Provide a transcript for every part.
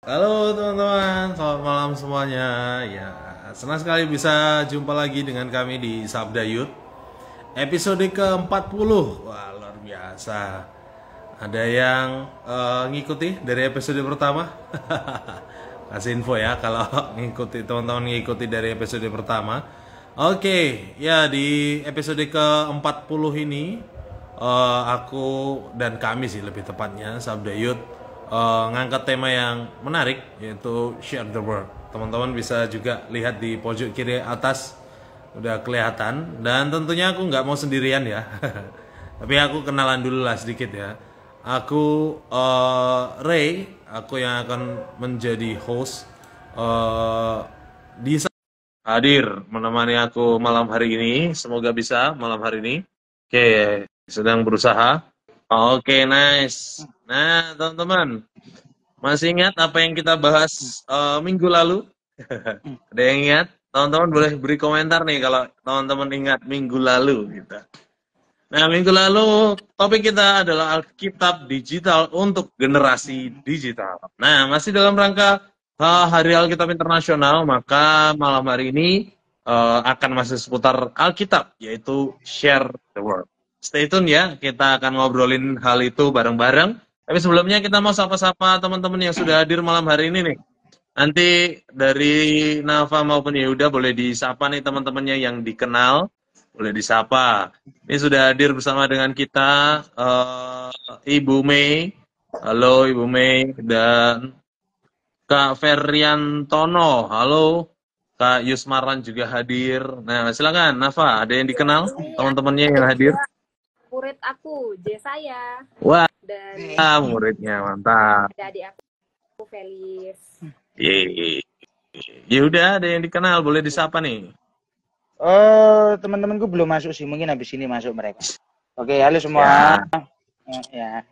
Halo teman-teman, selamat malam semuanya. Ya, senang sekali bisa jumpa lagi dengan kami di Sabda Youth. Episode ke-40. Wah, luar biasa. Ada yang ngikuti dari episode pertama? Kasih info ya kalau ngikuti teman-teman ngikuti dari episode pertama. Oke, ya di episode ke-40 ini aku dan kami sih lebih tepatnya Sabda Youth ngangkat tema yang menarik yaitu share the world. Teman-teman bisa juga lihat di pojok kiri atas udah kelihatan dan tentunya aku nggak mau sendirian ya. Tapi aku kenalan dulu lah sedikit ya. Aku Ray, aku yang akan menjadi host di hadir menemani aku malam hari ini. Semoga bisa malam hari ini. Oke, sedang berusaha. Oke, nice. Nah, teman-teman, masih ingat apa yang kita bahas minggu lalu? Ada yang ingat? Teman-teman boleh beri komentar nih kalau teman-teman ingat minggu lalu gitu. Nah, minggu lalu topik kita adalah Alkitab digital untuk generasi digital. Nah, masih dalam rangka Hari Alkitab Internasional, maka malam hari ini akan masih seputar Alkitab, yaitu Share the Word. Stay tune ya, kita akan ngobrolin hal itu bareng-bareng. Tapi sebelumnya kita mau sapa-sapa teman-teman yang sudah hadir malam hari ini nih. Nanti dari Nafa maupun Yehuda boleh disapa nih teman-temannya yang dikenal, boleh disapa. Ini sudah hadir bersama dengan kita Ibu Mei. Halo Ibu Mei dan Kak Feriantono. Halo. Kak Yusmaran juga hadir. Nah, silakan Nafa, ada yang dikenal Ini teman-temannya yang ada hadir? juga murid aku, saya, Wah, dan muridnya mantap. ada adik aku, Felis. Yeay. Yehuda, ada yang dikenal, boleh disapa nih. Oh, teman-temanku belum masuk sih, mungkin habis ini masuk mereka. Oke, halo semua. Ya.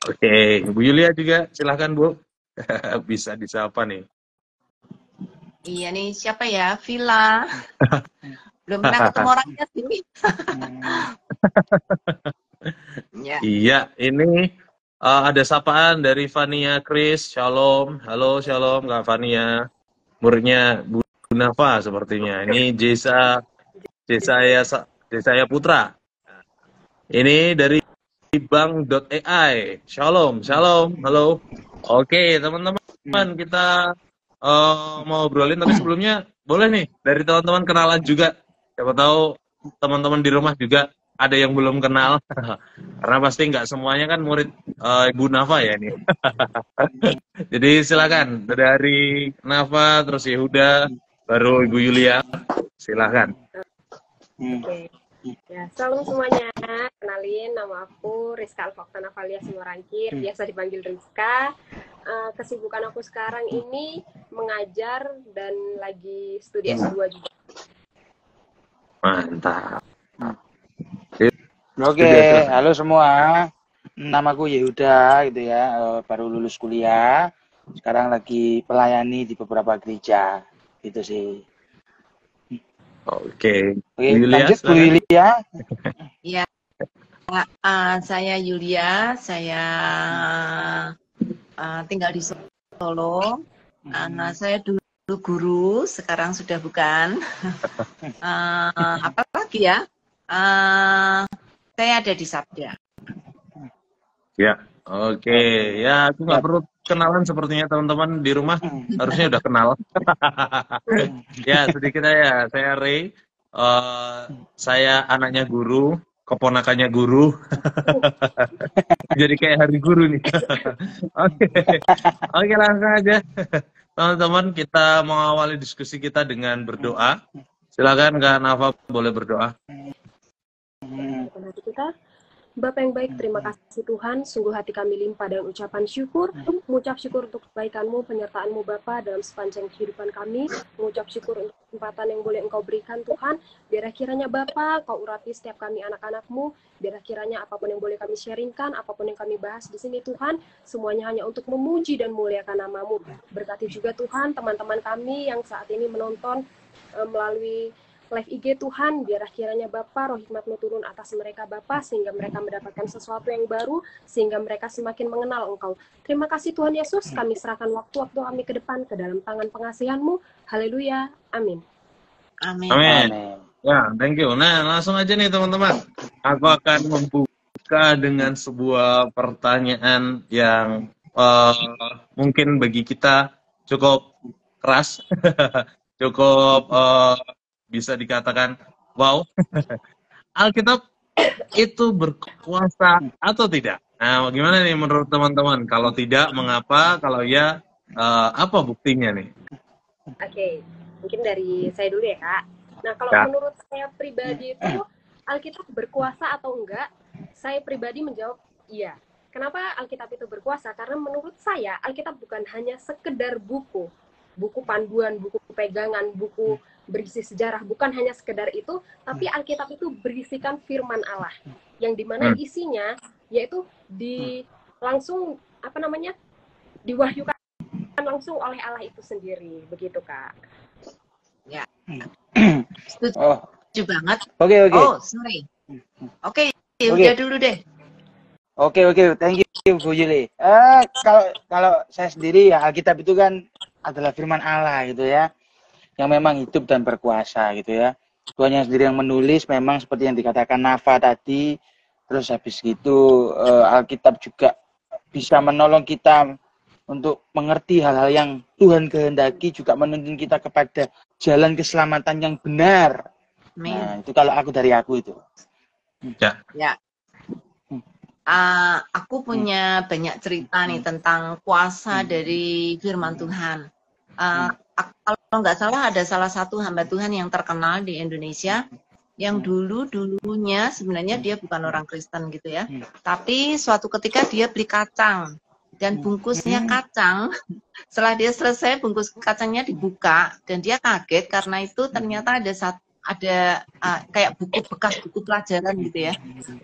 Oke, Bu Yulia juga silahkan Bu. Bisa disapa nih. Iya nih, siapa ya? Villa. Belum pernah ketemu orangnya sini. Ya. Iya, ini ada sapaan dari Fania Chris. Shalom. Halo, shalom Kak Fania. Muridnya Bu Nafa sepertinya. Ini Jesaya Putra. Ini dari Bank.ai. Shalom, shalom. Halo. Oke, teman-teman, kita mau obrolin, tapi sebelumnya boleh nih dari teman-teman kenalan juga. Siapa tahu teman-teman di rumah juga ada yang belum kenal. Karena pasti nggak semuanya kan murid Ibu Nafa ya ini. Jadi silakan dari Nafa, terus Yehuda, baru Ibu Yulia. Silakan. Oke. Ya, salam semuanya. Kenalin, nama aku Rizka Alfakta Navalia Simorangkir, biasa dipanggil Rizka. Kesibukan aku sekarang ini mengajar dan lagi studi S2 juga. Mantap. Oke, halo semua. Namaku Yehuda gitu ya, baru lulus kuliah. Sekarang lagi pelayani di beberapa gereja. Gitu sih. Oke. Lanjut Bu Yulia. Iya. Saya Yulia, saya tinggal di Solo. Saya dulu guru, sekarang sudah bukan. Apa lagi ya? Saya ada di Sabda. Ya, oke. Ya, aku nggak perlu kenalan sepertinya teman-teman di rumah harusnya udah kenal. Ya, sedikit aja. Saya Ray. Saya anaknya guru, keponakannya guru. Jadi kayak hari guru nih. Oke, langsung aja. Teman-teman, kita mau awali diskusi kita dengan berdoa. Silakan Kak Nafa boleh berdoa. Kita Bapak yang baik, terima kasih Tuhan, sungguh hati kami limpah dengan ucapan syukur, mengucap syukur untuk kebaikan-Mu, penyertaan-Mu Bapa dalam sepanjang kehidupan kami, mengucap syukur untuk kesempatan yang boleh Engkau berikan Tuhan, biar kiranya Bapa, Kau urapi setiap kami anak-anak-Mu, biar kiranya apapun yang boleh kami sharingkan, apapun yang kami bahas di sini Tuhan, semuanya hanya untuk memuji dan muliakan nama-Mu. Berkati juga Tuhan, teman-teman kami yang saat ini menonton melalui live IG Tuhan, biarlah kiranya Bapa, roh hikmat-Mu turun atas mereka Bapa, sehingga mereka mendapatkan sesuatu yang baru, sehingga mereka semakin mengenal Engkau. Terima kasih Tuhan Yesus, kami serahkan waktu-waktu kami ke depan ke dalam tangan pengasihan-Mu. Haleluya, amin. Amin. Amin. Ya, thank you. Nah, langsung aja nih teman-teman. Aku akan membuka dengan sebuah pertanyaan yang mungkin bagi kita cukup keras, cukup bisa dikatakan wow. Alkitab itu berkuasa atau tidak? Nah, gimana nih menurut teman-teman? Kalau tidak, mengapa? Kalau ya, apa buktinya nih? Oke, mungkin dari saya dulu ya Kak. Nah, kalau Ya. menurut saya pribadi itu Alkitab berkuasa atau enggak? Saya pribadi menjawab iya. Kenapa Alkitab itu berkuasa? Karena menurut saya Alkitab bukan hanya sekedar buku panduan, buku pegangan, buku berisi sejarah, bukan hanya sekedar itu, tapi Alkitab itu berisikan firman Allah, yang dimana isinya yaitu langsung diwahyukan langsung oleh Allah itu sendiri, begitu Kak. Ya. Oh, Setuju banget. oke. Oh, sorry. Oke, udah dulu deh. Oke, thank you Bu Yuli. Kalau saya sendiri ya, Alkitab itu kan adalah firman Allah gitu ya, yang memang hidup dan berkuasa gitu ya. Tuhannya sendiri yang menulis, memang seperti yang dikatakan Nafa tadi. Terus habis itu Alkitab juga bisa menolong kita untuk mengerti hal-hal yang Tuhan kehendaki, juga menuntun kita kepada jalan keselamatan yang benar. Nah, itu kalau dari aku itu. Ya. Aku punya banyak cerita nih tentang kuasa dari firman Tuhan. Kalau nggak salah ada salah satu hamba Tuhan yang terkenal di Indonesia yang dulunya sebenarnya dia bukan orang Kristen gitu ya. Tapi suatu ketika dia beli kacang dan bungkusnya kacang. Setelah dia selesai bungkus kacangnya dibuka dan dia kaget karena itu ternyata ada kayak bekas buku pelajaran gitu ya.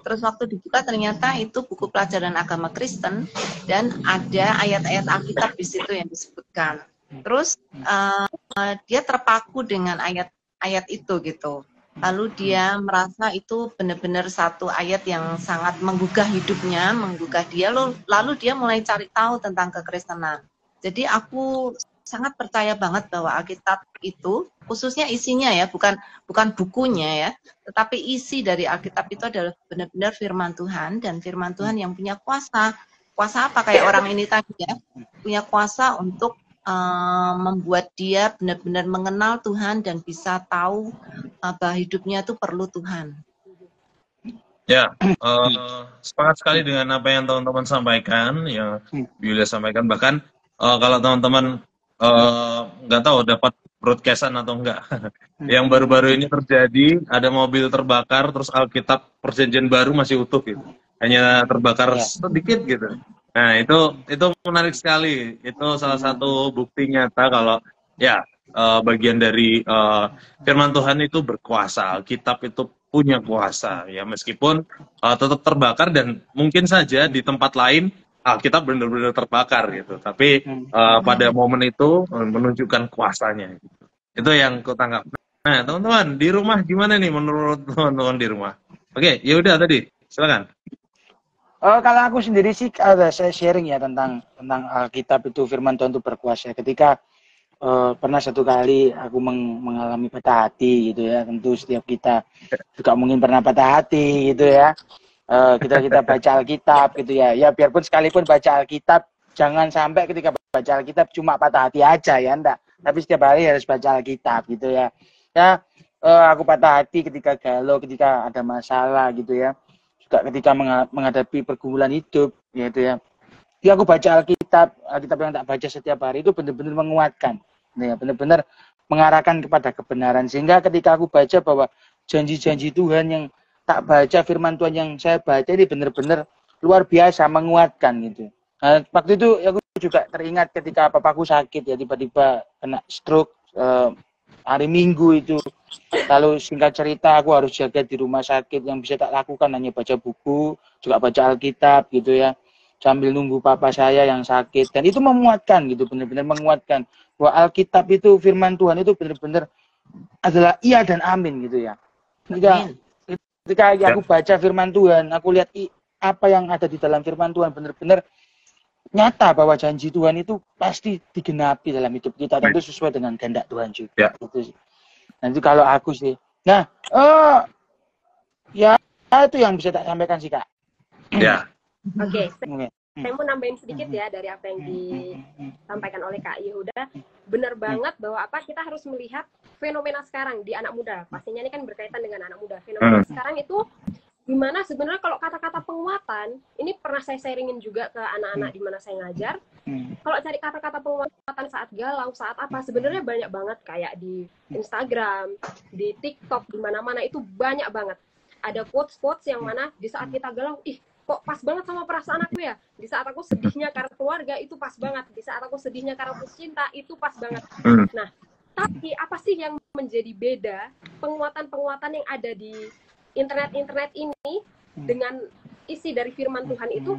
Terus waktu dibuka ternyata itu buku pelajaran agama Kristen dan ada ayat-ayat Alkitab di situ yang disebutkan. Terus dia terpaku dengan ayat-ayat itu gitu. Lalu dia merasa itu benar-benar satu ayat yang sangat menggugah hidupnya, menggugah dia. Lalu dia mulai cari tahu tentang kekristenan. Jadi aku sangat percaya banget bahwa Alkitab itu, khususnya isinya ya, bukan bukunya ya, tetapi isi dari Alkitab itu adalah benar-benar firman Tuhan, dan firman Tuhan yang punya kuasa. Kuasa apa? Kayak orang ini tadi ya, punya kuasa untuk membuat dia benar-benar mengenal Tuhan dan bisa tahu bahwa hidupnya itu perlu Tuhan. Ya, sepakat sekali dengan apa yang teman-teman sampaikan, yang Yulia sampaikan. Bahkan kalau teman-teman nggak tahu dapat broadcastan atau enggak, yang baru-baru ini terjadi, ada mobil terbakar, terus Alkitab Perjanjian Baru masih utuh gitu, hanya terbakar sedikit gitu. Nah itu menarik sekali. Itu salah satu bukti nyata kalau ya bagian dari firman Tuhan itu berkuasa. Alkitab itu punya kuasa ya, meskipun tetap terbakar dan mungkin saja di tempat lain Alkitab benar-benar terbakar gitu. Tapi pada momen itu menunjukkan kuasanya. Gitu. Itu yang kutangkap. Nah teman-teman di rumah gimana nih menurut teman-teman di rumah? Oke, ya udah tadi silakan. Kalau aku sendiri sih, saya sharing ya tentang Alkitab itu firman Tuhan itu berkuasa. Ketika pernah satu kali aku mengalami patah hati gitu ya, tentu setiap kita juga mungkin pernah patah hati gitu ya. Kita baca Alkitab gitu ya. Ya biarpun sekalipun baca Alkitab, jangan sampai ketika baca Alkitab cuma patah hati aja ya, enggak. Tapi setiap hari harus baca Alkitab gitu ya. Ya, aku patah hati ketika galau, ketika ada masalah gitu ya. Juga ketika menghadapi pergumulan hidup yaitu ya. Jadi aku baca Alkitab yang tak baca setiap hari itu benar-benar menguatkan, ya, benar-benar mengarahkan kepada kebenaran, sehingga ketika aku baca bahwa janji-janji Tuhan yang tak baca, firman Tuhan yang saya baca ini benar-benar luar biasa menguatkan gitu. Nah, waktu itu aku juga teringat ketika papaku sakit ya, tiba-tiba kena stroke hari Minggu itu. Lalu singkat cerita aku harus jaga di rumah sakit, yang bisa tak lakukan hanya baca buku, juga baca Alkitab gitu ya, sambil nunggu papa saya yang sakit. Dan itu memuatkan gitu, benar-benar menguatkan bahwa Alkitab itu firman Tuhan itu benar-benar adalah iya dan amin gitu ya. Amin. Ketika aku baca firman Tuhan, aku lihat apa yang ada di dalam firman Tuhan benar-benar nyata bahwa janji Tuhan itu pasti digenapi dalam hidup kita dan itu sesuai dengan kehendak Tuhan juga. Gitu sih. Nanti kalau aku sih, nah, ya itu yang bisa tak sampaikan sih Kak. Ya. Oke, saya mau nambahin sedikit ya dari apa yang disampaikan oleh Kak Yehuda. Benar banget bahwa kita harus melihat fenomena sekarang di anak muda. Pastinya ini kan berkaitan dengan anak muda. Fenomena sekarang itu dimana sebenarnya kalau kata-kata penguatan, ini pernah saya sharingin juga ke anak-anak di mana saya ngajar. Kalau cari kata-kata penguatan saat galau, saat apa, sebenarnya banyak banget kayak di Instagram, di TikTok, di mana-mana itu banyak banget. Ada quotes-quotes yang mana di saat kita galau, kok pas banget sama perasaan aku ya. Di saat aku sedihnya karena keluarga, itu pas banget. Di saat aku sedihnya karena putus cinta, itu pas banget. Nah, tapi apa sih yang menjadi beda penguatan-penguatan yang ada di internet ini dengan isi dari firman Tuhan itu,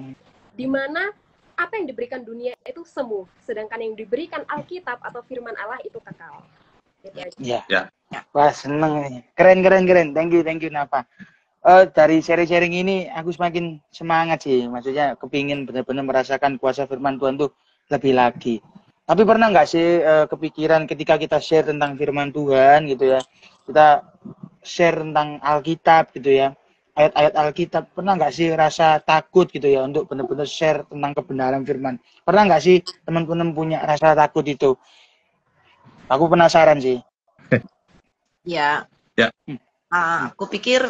di mana apa yang diberikan dunia itu semu, sedangkan yang diberikan Alkitab atau firman Allah itu kekal. Gitu aja. Ya. Wah, seneng nih. Keren. Thank you Napa. Dari sharing-sharing ini aku semakin semangat sih. Maksudnya kepingin benar-benar merasakan kuasa firman Tuhan tuh lebih lagi. Tapi pernah nggak sih kepikiran ketika kita share tentang firman Tuhan gitu ya, kita share tentang Alkitab gitu ya, ayat-ayat Alkitab, pernah nggak sih rasa takut gitu ya untuk benar-benar share tentang kebenaran firman? Pernah nggak sih teman-teman punya rasa takut itu? Aku penasaran sih. Ya. Aku pikir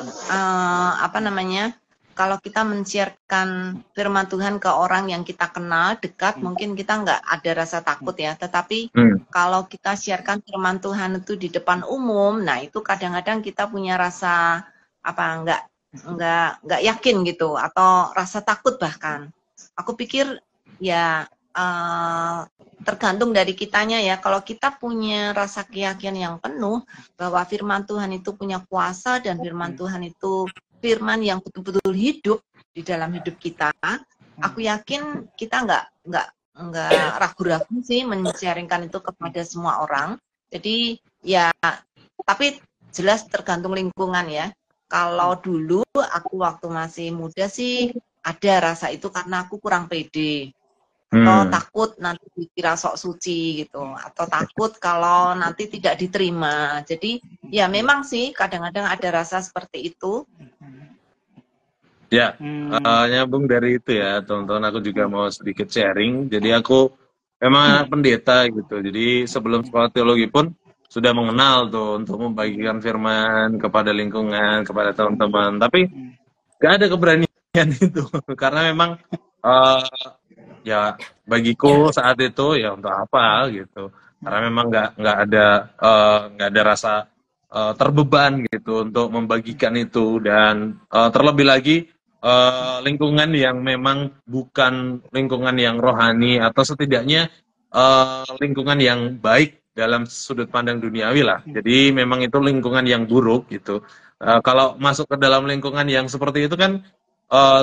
kalau kita men-sharekan firman Tuhan ke orang yang kita kenal dekat, mungkin kita nggak ada rasa takut ya. Tetapi kalau kita sharekan firman Tuhan itu di depan umum, nah itu kadang-kadang kita punya rasa nggak yakin gitu, atau rasa takut bahkan. Aku pikir ya tergantung dari kitanya ya. Kalau kita punya rasa keyakinan yang penuh bahwa firman Tuhan itu punya kuasa dan firman Tuhan itu firman yang betul-betul hidup di dalam hidup kita, aku yakin kita nggak ragu-ragu sih men-sharingkan itu kepada semua orang. Jadi ya, tapi jelas tergantung lingkungan ya. Kalau dulu aku waktu masih muda sih ada rasa itu karena aku kurang pede. Atau takut nanti dikira sok suci gitu, atau takut kalau nanti tidak diterima. Jadi ya memang sih kadang-kadang ada rasa seperti itu. Ya, nyambung dari itu ya teman-teman, aku juga mau sedikit sharing. Jadi aku memang pendeta gitu, jadi sebelum sekolah teologi pun sudah mengenal tuh untuk membagikan firman kepada lingkungan, kepada teman-teman. Tapi gak ada keberanian itu karena memang ya bagiku saat itu ya untuk apa gitu, karena memang nggak ada rasa terbeban gitu untuk membagikan itu, dan terlebih lagi lingkungan yang memang bukan lingkungan yang rohani, atau setidaknya lingkungan yang baik dalam sudut pandang duniawi lah. Jadi memang itu lingkungan yang buruk gitu. Kalau masuk ke dalam lingkungan yang seperti itu kan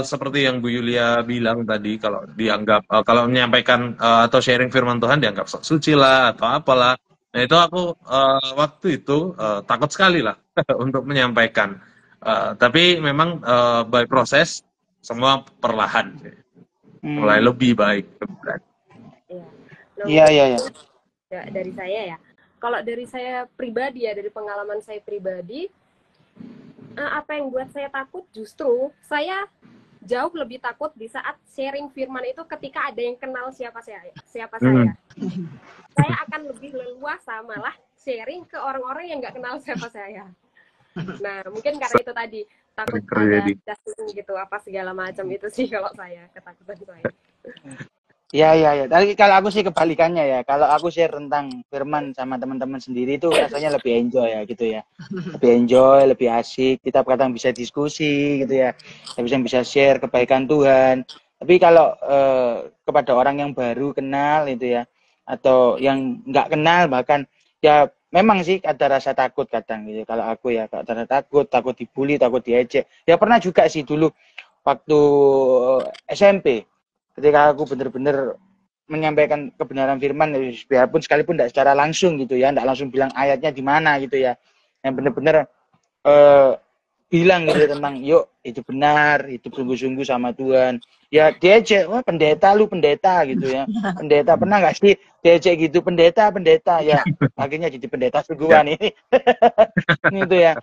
seperti yang Bu Yulia bilang tadi, kalau dianggap kalau menyampaikan atau sharing firman Tuhan dianggap sok suci lah atau apalah. Nah itu aku waktu itu takut sekali lah untuk menyampaikan. Tapi memang by proses semua perlahan, mulai lebih baik. Iya. Dari saya ya. Kalau dari saya pribadi ya, dari pengalaman saya pribadi, apa yang buat saya takut, justru saya jauh lebih takut di saat sharing firman itu ketika ada yang kenal siapa saya. Saya akan lebih leluasa malah sharing ke orang-orang yang nggak kenal siapa saya. Nah, mungkin karena itu tadi takut ada judgment gitu, apa segala macam itu sih kalau saya, ketakutan saya. Iya. Tapi kalau aku sih kebalikannya ya. Kalau aku share tentang firman sama teman-teman sendiri itu rasanya lebih enjoy ya gitu ya. Lebih enjoy, lebih asik. Kita kadang bisa diskusi gitu ya. Kita bisa share kebaikan Tuhan. Tapi kalau kepada orang yang baru kenal itu ya, atau yang nggak kenal bahkan, ya memang sih ada rasa takut kadang gitu. Kalau aku ya, kalau ada takut dibully, takut diejek. Ya pernah juga sih dulu waktu SMP. Ketika aku bener-bener menyampaikan kebenaran firman, biarpun sekalipun tidak secara langsung gitu ya, tidak langsung bilang ayatnya di mana gitu ya, yang benar-benar bilang gitu ya tentang yuk itu benar, itu sungguh-sungguh sama Tuhan. Ya diajak, wah pendeta lu pendeta gitu ya, pendeta pernah nggak sih diajak gitu pendeta ya, akhirnya jadi pendeta sungguhan ini. Gitu ya.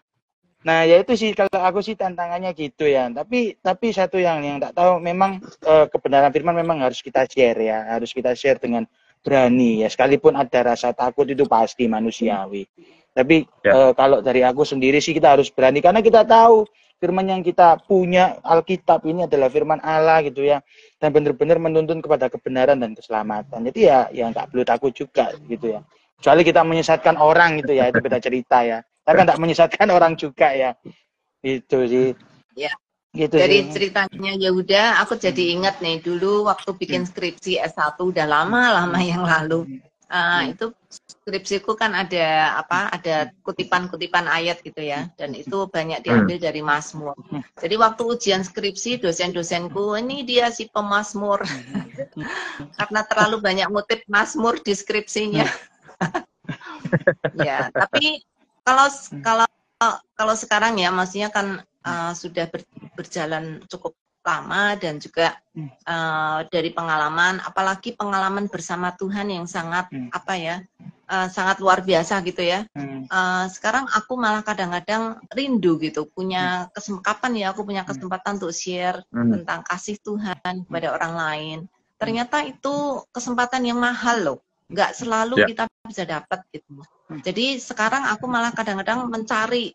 Nah, ya itu sih kalau aku sih tantangannya gitu ya. Tapi satu yang tak tahu memang kebenaran firman memang harus kita share ya, harus kita share dengan berani ya. Sekalipun ada rasa takut itu pasti manusiawi. Tapi kalau dari aku sendiri sih kita harus berani karena kita tahu firman yang kita punya Alkitab ini adalah firman Allah gitu ya. Dan benar-benar menuntun kepada kebenaran dan keselamatan. Jadi ya nggak perlu takut juga gitu ya. Kecuali kita menyesatkan orang gitu ya, itu beda cerita ya. Tapi kan tidak menyesatkan orang juga ya. Itu sih. Ya. Gitu dari sih. ceritanya Yehuda, aku jadi ingat nih dulu waktu bikin skripsi S1 udah lama yang lalu. Itu skripsiku kan ada kutipan-kutipan ayat gitu ya, dan itu banyak diambil dari Mazmur. Jadi waktu ujian skripsi dosen-dosenku ini dia si pemazmur karena terlalu banyak ngutip Mazmur di skripsinya. Ya, tapi kalau sekarang ya, maksudnya kan sudah berjalan cukup lama dan juga dari pengalaman, apalagi pengalaman bersama Tuhan yang sangat sangat luar biasa gitu ya. Sekarang aku malah kadang-kadang rindu gitu punya kapan ya aku punya kesempatan untuk share tentang kasih Tuhan kepada orang lain. Ternyata itu kesempatan yang mahal loh, nggak selalu kita bisa dapat gitu. Jadi sekarang aku malah kadang-kadang mencari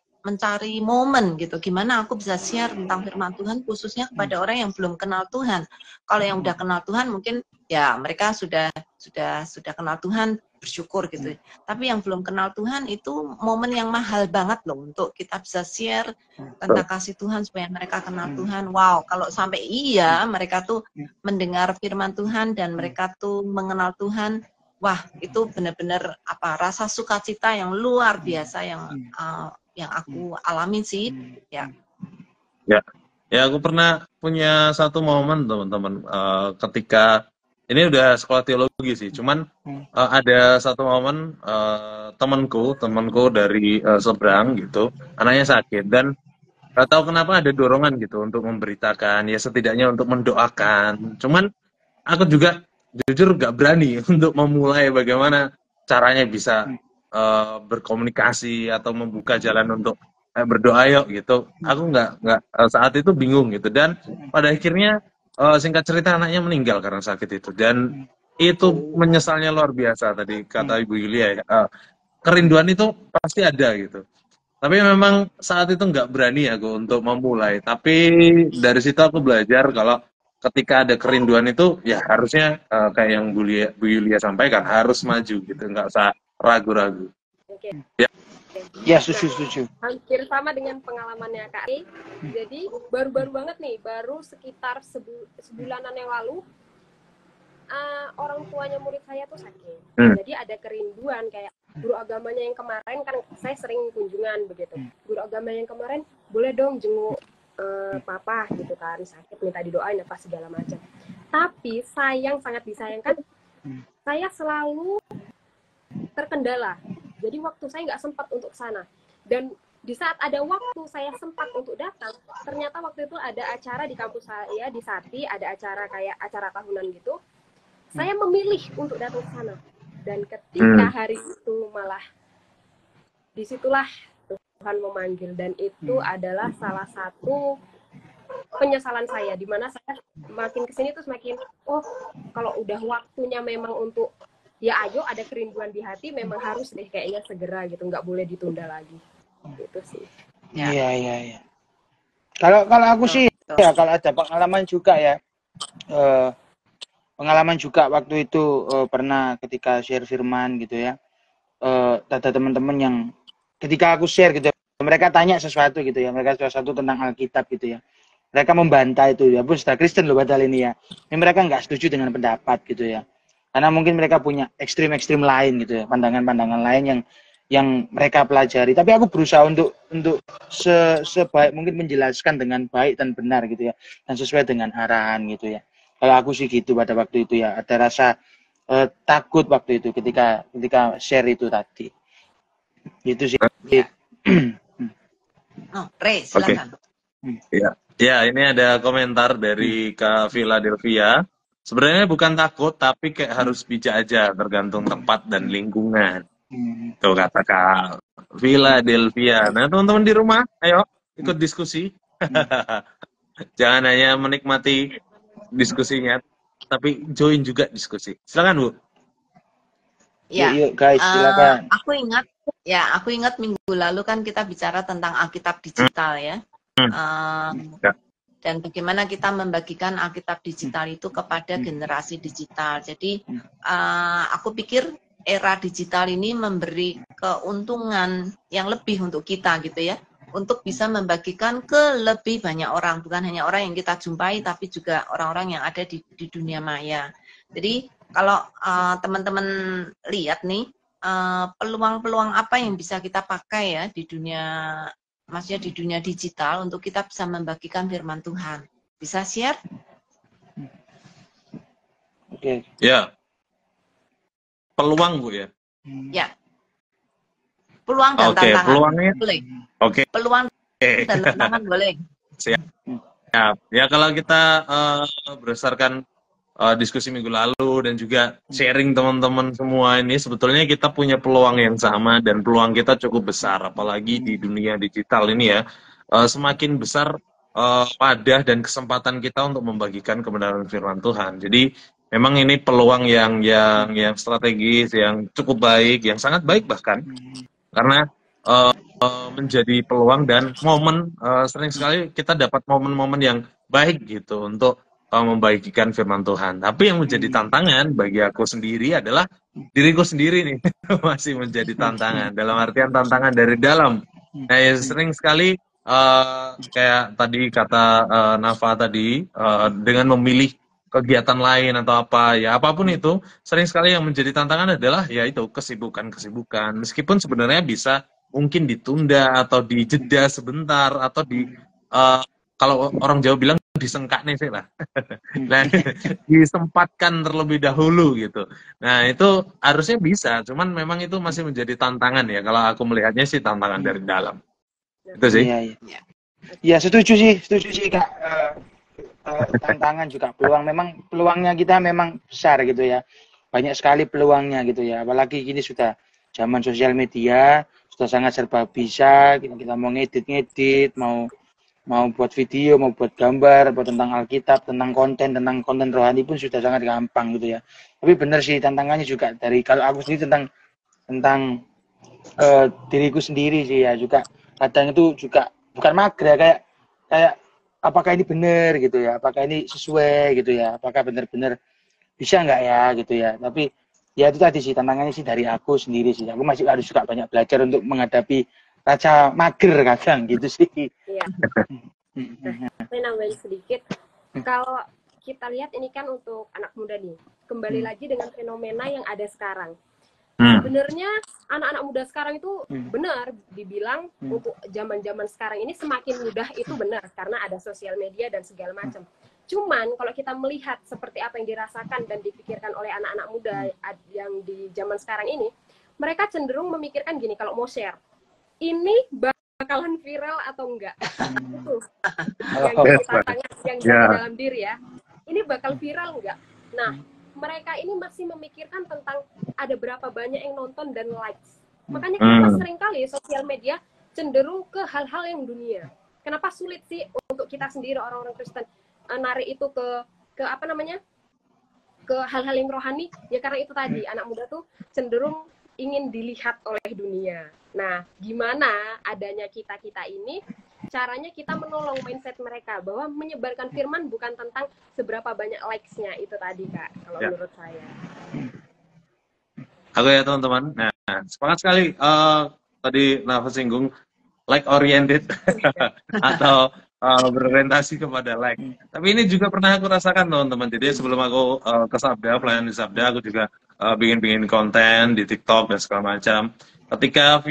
momen gitu, gimana aku bisa share tentang firman Tuhan khususnya kepada orang yang belum kenal Tuhan. Kalau yang udah kenal Tuhan mungkin ya mereka sudah kenal Tuhan, bersyukur gitu. Tapi yang belum kenal Tuhan itu momen yang mahal banget loh untuk kita bisa share tentang kasih Tuhan supaya mereka kenal Tuhan. Wow, kalau sampai mereka tuh mendengar firman Tuhan dan mereka tuh mengenal Tuhan, wah itu benar-benar rasa sukacita yang luar biasa yang aku alami sih, ya. Ya, aku pernah punya satu momen teman-teman ketika ini udah sekolah teologi sih, cuman ada satu momen temanku dari seberang gitu, anaknya sakit dan gak tahu kenapa ada dorongan gitu untuk memberitakan, ya setidaknya untuk mendoakan. Cuman aku juga jujur gak berani untuk memulai bagaimana caranya bisa berkomunikasi atau membuka jalan untuk berdoa yuk gitu. Aku nggak saat itu bingung gitu, dan pada akhirnya singkat cerita anaknya meninggal karena sakit itu, dan itu menyesalnya luar biasa. Tadi kata Ibu Yulia ya, kerinduan itu pasti ada gitu, tapi memang saat itu nggak berani aku untuk memulai. Tapi dari situ aku belajar kalau ketika ada kerinduan itu ya harusnya kayak yang Bu Yulia sampaikan, harus maju gitu, nggak usah ragu-ragu. Oke. Ya, setuju. Hampir sama dengan pengalamannya Kak E. Jadi baru-baru banget nih, baru sekitar sebulanan yang lalu orang tuanya murid saya tuh sakit. Jadi ada kerinduan kayak guru agamanya yang kemarin, kan saya sering kunjungan begitu. Guru agama yang kemarin, boleh dong jenguk papa gitu kan, sakit minta didoain apa segala macam. Tapi sangat disayangkan, saya selalu terkendala. Jadi waktu saya nggak sempat untuk sana. Dan di saat ada waktu saya sempat untuk datang, ternyata waktu itu ada acara di kampus saya di Sati, ada acara kayak acara tahunan gitu. Saya memilih untuk datang ke sana. Dan ketika hari itu malah disitulah Tuhan memanggil, dan itu adalah salah satu penyesalan saya, di mana saya makin kesini tuh semakin kalau udah waktunya memang untuk ya ayo, ada kerinduan di hati, memang harus deh kayaknya segera gitu, nggak boleh ditunda lagi. Gitu sih. Iya. Kalau aku sih ya, kalau ada pengalaman juga ya, pengalaman juga waktu itu pernah ketika share firman gitu ya, ada teman-teman yang ketika aku share gitu, mereka tanya sesuatu gitu ya, mereka sesuatu tentang Alkitab gitu ya, mereka membantah itu ya, Bu, sudah Kristen loh padahal ini ya, ini mereka nggak setuju dengan pendapat gitu ya, karena mungkin mereka punya ekstrim lain gitu ya, pandangan-pandangan lain yang mereka pelajari. Tapi aku berusaha untuk sebaik mungkin menjelaskan dengan baik dan benar gitu ya, dan sesuai dengan arahan gitu ya. Kalau aku sih gitu pada waktu itu ya, ada rasa takut waktu itu ketika share itu tadi. Itu sih. Ya. Oh, Ray, silakan. Ya, ini ada komentar dari Kak Philadelphia. Sebenarnya bukan takut, tapi kayak harus bijak aja, tergantung tempat dan lingkungan. Tuh kata Kak Philadelphia. Nah, teman-teman di rumah, ayo ikut diskusi. Jangan hanya menikmati diskusinya, tapi join juga diskusi. Silakan, Bu. Ya, yuk guys, silakan. Aku ingat minggu lalu kan kita bicara tentang Alkitab digital ya. Dan bagaimana kita membagikan Alkitab digital itu kepada generasi digital. Jadi aku pikir era digital ini memberi keuntungan yang lebih untuk kita gitu ya, untuk bisa membagikan ke lebih banyak orang, bukan hanya orang yang kita jumpai, tapi juga orang-orang yang ada di dunia maya. Jadi kalau teman-teman lihat nih, peluang-peluang apa yang bisa kita pakai ya di dunia, maksudnya di dunia digital untuk kita bisa membagikan firman Tuhan. Bisa share? Oke. Ya. Peluang, Bu ya? Ya. Peluang dan tantangan. Peluangnya. Boleh. Oke. Peluang dan tantangan boleh. Siap. Ya, kalau kita berdasarkan diskusi minggu lalu dan juga sharing teman-teman semua ini, sebetulnya kita punya peluang yang sama dan peluang kita cukup besar, apalagi di dunia digital ini ya. Semakin besar wadah dan kesempatan kita untuk membagikan kebenaran firman Tuhan. Jadi memang ini peluang yang strategis, yang cukup baik, yang sangat baik bahkan, karena menjadi peluang dan momen, sering sekali kita dapat momen-momen yang baik gitu untuk membagikan firman Tuhan. Tapi yang menjadi tantangan bagi aku sendiri adalah diriku sendiri nih masih menjadi tantangan, dalam artian tantangan dari dalam. Nah, ya, sering sekali kayak tadi kata Nafa tadi, dengan memilih kegiatan lain atau apa ya, apapun itu, sering sekali yang menjadi tantangan adalah ya itu kesibukan, meskipun sebenarnya bisa mungkin ditunda atau dijeda sebentar atau kalau orang Jawa bilang disengkak nih sih lah. Nah, disempatkan terlebih dahulu gitu. Nah, itu harusnya bisa, cuman memang itu masih menjadi tantangan ya, kalau aku melihatnya sih tantangan dari dalam. Itu sih. Iya, setuju sih Kak. Tantangan juga peluang, memang peluangnya kita memang besar gitu ya, banyak sekali peluangnya gitu ya, apalagi kini sudah zaman sosial media, sudah sangat serba bisa, kita mau ngedit, mau buat video, mau buat gambar, buat tentang Alkitab, tentang konten rohani pun sudah sangat gampang gitu ya. Tapi benar sih tantangannya juga dari, kalau aku sendiri tentang diriku sendiri sih ya, juga kadang itu juga bukan mager ya, kayak apakah ini benar gitu ya, apakah ini sesuai gitu ya, apakah benar-benar bisa nggak ya gitu ya. Tapi ya itu tadi sih tantangannya sih dari aku sendiri sih, aku masih harus juga banyak belajar untuk menghadapi rasa mager kadang gitu sih. Iya. Saya nambahin sedikit. Kalau kita lihat ini kan untuk anak muda nih, kembali lagi dengan fenomena yang ada sekarang. Sebenarnya anak-anak muda sekarang itu benar dibilang untuk zaman-zaman sekarang ini semakin mudah, itu benar karena ada sosial media dan segala macam. Cuman kalau kita melihat seperti apa yang dirasakan dan dipikirkan oleh anak-anak muda yang di zaman sekarang ini, mereka cenderung memikirkan gini, kalau mau share, ini bakalan viral atau enggak? Itu yang jadi tantangan yang di dalam diri ya. Ini bakal viral enggak? Nah, mereka ini masih memikirkan tentang ada berapa banyak yang nonton dan likes. Makanya kenapa seringkali sosial media cenderung ke hal-hal yang dunia. Kenapa sulit sih untuk kita sendiri orang-orang Kristen narik itu ke apa namanya? Ke hal-hal yang rohani? Ya karena itu tadi, anak muda tuh cenderung ingin dilihat oleh dunia. Nah, gimana adanya kita-kita ini, caranya kita menolong mindset mereka bahwa menyebarkan firman bukan tentang seberapa banyak likes-nya, itu tadi Kak, kalau menurut saya. Oke ya teman-teman, nah sepakat sekali tadi Nafa singgung like oriented atau berorientasi kepada like. Tapi ini juga pernah aku rasakan teman-teman. Jadi sebelum aku ke Sabda, pelayanan di Sabda, aku juga bikin konten di TikTok dan segala macam. Ketika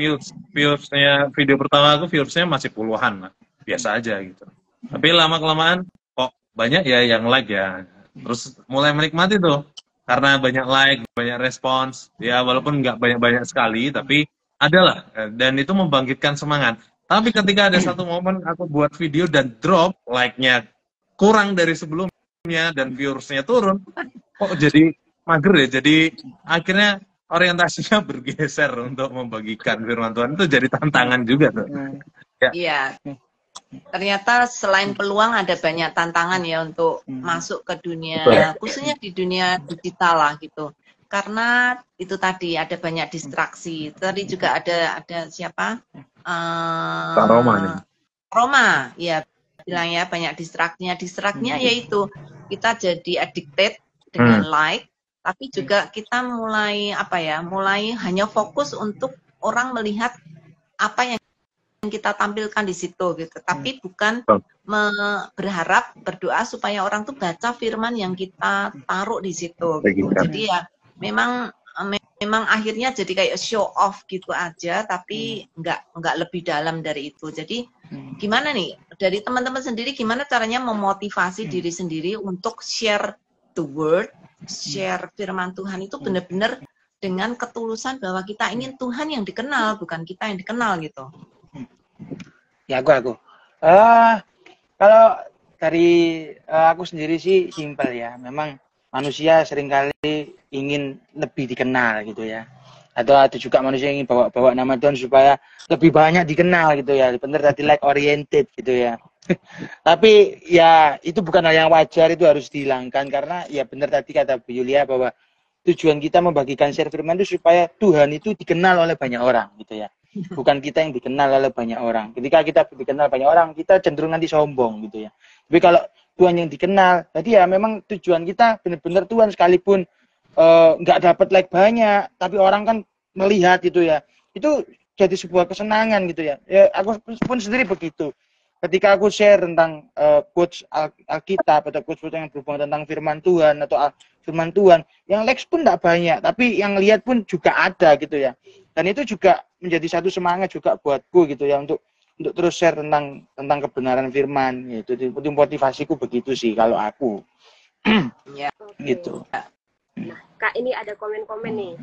views-nya video pertama aku views-nya masih puluhan lah, biasa aja gitu. Tapi lama-kelamaan kok banyak ya yang like ya. Terus mulai menikmati tuh. karena banyak like, banyak respons, ya walaupun nggak banyak-banyak sekali, tapi adalah, dan itu membangkitkan semangat. Tapi ketika ada satu momen aku buat video dan drop like-nya kurang dari sebelumnya dan viewersnya turun, kok jadi mager ya. Jadi akhirnya orientasinya bergeser untuk membagikan firman Tuhan, itu jadi tantangan juga tuh. Ya. Iya. Ternyata selain peluang ada banyak tantangan ya untuk masuk ke dunia, khususnya di dunia digital lah gitu. Karena itu tadi ada banyak distraksi. Tadi juga ada siapa? Roma, ya bilang ya banyak distraksinya. Distraksinya yaitu kita jadi addicted dengan like, tapi juga kita mulai mulai hanya fokus untuk orang melihat apa yang kita tampilkan di situ gitu, tapi bukan berharap berdoa supaya orang tuh baca firman yang kita taruh di situ gitu. Jadi ya memang akhirnya jadi kayak show off gitu aja, tapi nggak lebih dalam dari itu. Jadi gimana nih dari teman-teman sendiri, gimana caranya memotivasi diri sendiri untuk share the word, share firman Tuhan itu benar-benar dengan ketulusan bahwa kita ingin Tuhan yang dikenal, bukan kita yang dikenal gitu. Ya aku. Kalau dari aku sendiri sih simpel ya. Memang manusia seringkali ingin lebih dikenal gitu ya. Atau ada juga manusia yang ingin bawa nama Tuhan supaya lebih banyak dikenal gitu ya. Bener tadi like oriented gitu ya. Tapi ya itu bukan hal yang wajar, itu harus dihilangkan karena ya bener tadi kata Bu Yulia bahwa tujuan kita membagikan share firman itu supaya Tuhan itu dikenal oleh banyak orang gitu ya. Bukan kita yang dikenal oleh banyak orang. Ketika kita dikenal banyak orang, kita cenderung nanti sombong gitu ya. Tapi kalau Tuhan yang dikenal, tadi ya memang tujuan kita benar-benar Tuhan, sekalipun nggak dapat like banyak, tapi orang kan melihat gitu ya. Itu jadi sebuah kesenangan gitu ya. Ya aku pun sendiri begitu. Ketika aku share tentang quotes Alkitab atau quotes yang berhubungan tentang firman Tuhan atau firman Tuhan, yang likes pun tidak banyak, tapi yang lihat pun juga ada gitu ya. Dan itu juga menjadi satu semangat juga buatku gitu ya untuk terus share tentang kebenaran firman. Itu motivasiku begitu sih kalau aku. Ya. Gitu. Nah, Kak, ini ada komen-komen nih.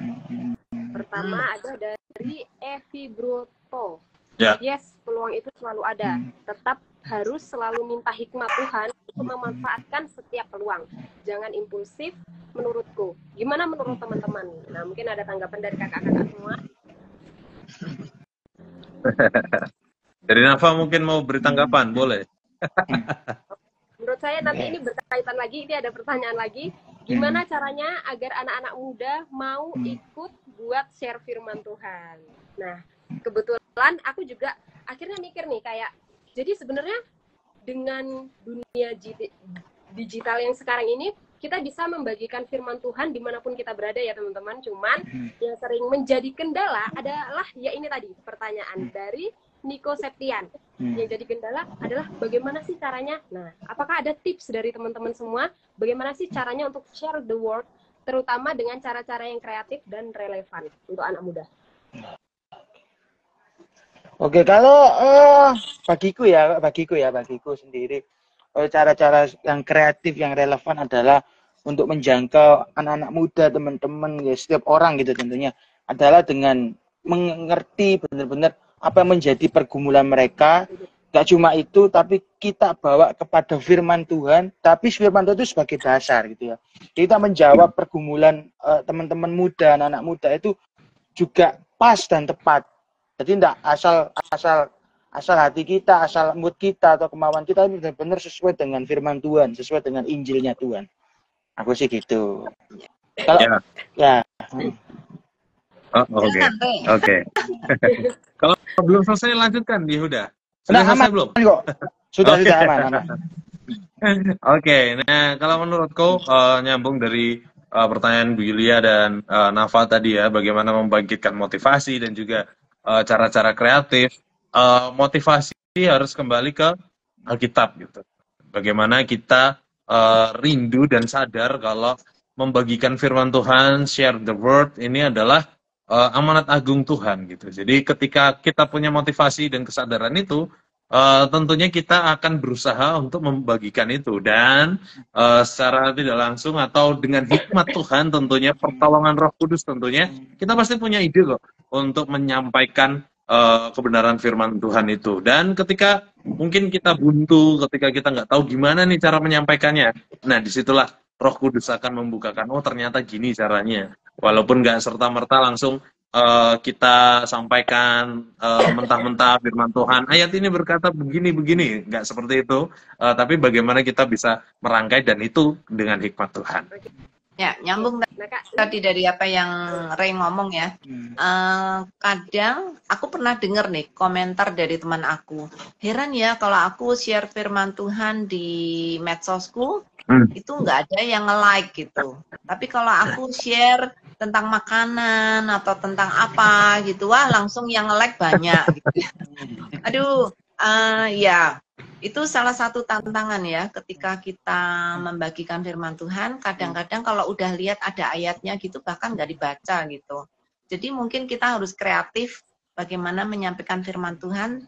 Pertama ada dari Evi Broto. Ya. Yes, peluang itu selalu ada. Tetap harus selalu minta hikmat Tuhan untuk memanfaatkan setiap peluang. Jangan impulsif menurutku. Gimana menurut teman-teman? Nah, mungkin ada tanggapan dari kakak-kakak semua. Dari Nafa mungkin mau beri tanggapan, boleh? Menurut saya nanti ini berkaitan lagi, ini ada pertanyaan lagi. Gimana caranya agar anak-anak muda mau ikut buat share firman Tuhan? Nah, kebetulan aku juga akhirnya mikir nih kayak, jadi sebenarnya dengan dunia digital yang sekarang ini, kita bisa membagikan firman Tuhan dimanapun kita berada ya teman-teman. Cuman yang sering menjadi kendala adalah ya ini tadi pertanyaan dari Niko Septian. Yang jadi kendala adalah bagaimana sih caranya? Nah, apakah ada tips dari teman-teman semua? Bagaimana sih caranya untuk share the word, terutama dengan cara-cara yang kreatif dan relevan untuk anak muda? Oke, kalau bagiku sendiri, cara-cara yang kreatif, yang relevan adalah untuk menjangkau anak-anak muda, teman-teman, ya, setiap orang gitu tentunya, adalah dengan mengerti benar-benar apa yang menjadi pergumulan mereka. Gak cuma itu, tapi kita bawa kepada firman Tuhan, tapi firman Tuhan itu sebagai dasar gitu ya. Kita menjawab pergumulan teman-teman muda, anak-anak muda itu juga pas dan tepat. Jadi tidak asal hati kita, asal mood kita atau kemauan kita ini benar-benar sesuai dengan firman Tuhan, sesuai dengan Injilnya Tuhan. Aku sih gitu. Kalau ya. Oke. Kalau belum selesai lanjutkan, Yehuda. Sudah selesai belum? Kok. Sudah aman. Oke. Nah, kalau menurutku nyambung dari pertanyaan Bu Yulia dan Nafa tadi ya, bagaimana membangkitkan motivasi dan juga cara-cara kreatif. Motivasi harus kembali ke Alkitab gitu. Bagaimana kita rindu dan sadar kalau membagikan firman Tuhan, share the word, ini adalah amanat agung Tuhan gitu. Jadi ketika kita punya motivasi dan kesadaran itu, tentunya kita akan berusaha untuk membagikan itu, dan secara tidak langsung atau dengan hikmat Tuhan tentunya, pertolongan Roh Kudus tentunya, kita pasti punya ide kok untuk menyampaikan kebenaran firman Tuhan itu. Dan ketika mungkin kita buntu, ketika kita nggak tahu gimana nih cara menyampaikannya, nah disitulah Roh Kudus akan membukakan, oh ternyata gini caranya. Walaupun nggak serta-merta langsung kita sampaikan mentah-mentah firman Tuhan, ayat ini berkata begini-begini, nggak seperti itu. Tapi bagaimana kita bisa merangkai, dan itu dengan hikmat Tuhan. Ya, nyambung Nah, Kak, tadi dari apa yang Ray ngomong ya. Kadang aku pernah dengar nih komentar dari teman aku. Heran ya kalau aku share firman Tuhan di medsosku, itu nggak ada yang nge-like gitu. Tapi kalau aku share tentang makanan atau tentang apa gitu, wah langsung yang nge-like banyak gitu. Aduh, ya. Itu salah satu tantangan ya ketika kita membagikan firman Tuhan. Kadang-kadang kalau udah lihat ada ayatnya gitu bahkan nggak dibaca gitu. Jadi mungkin kita harus kreatif bagaimana menyampaikan firman Tuhan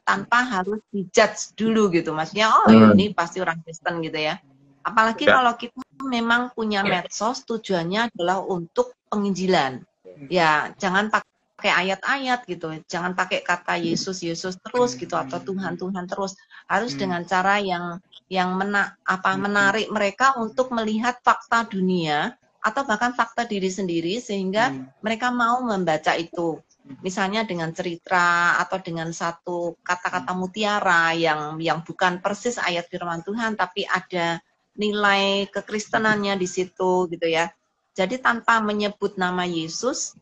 tanpa harus dijudge dulu gitu. Maksudnya oh ini pasti orang Kristen gitu ya. Apalagi kalau kita memang punya medsos, tujuannya adalah untuk penginjilan. Ya jangan pakai ayat-ayat gitu, jangan pakai kata Yesus terus gitu atau Tuhan terus, harus dengan cara yang menarik mereka untuk melihat fakta dunia atau bahkan fakta diri sendiri sehingga mereka mau membaca itu, misalnya dengan cerita atau dengan satu kata-kata mutiara yang bukan persis ayat firman Tuhan tapi ada nilai kekristenannya di situ gitu ya. Jadi tanpa menyebut nama Yesus,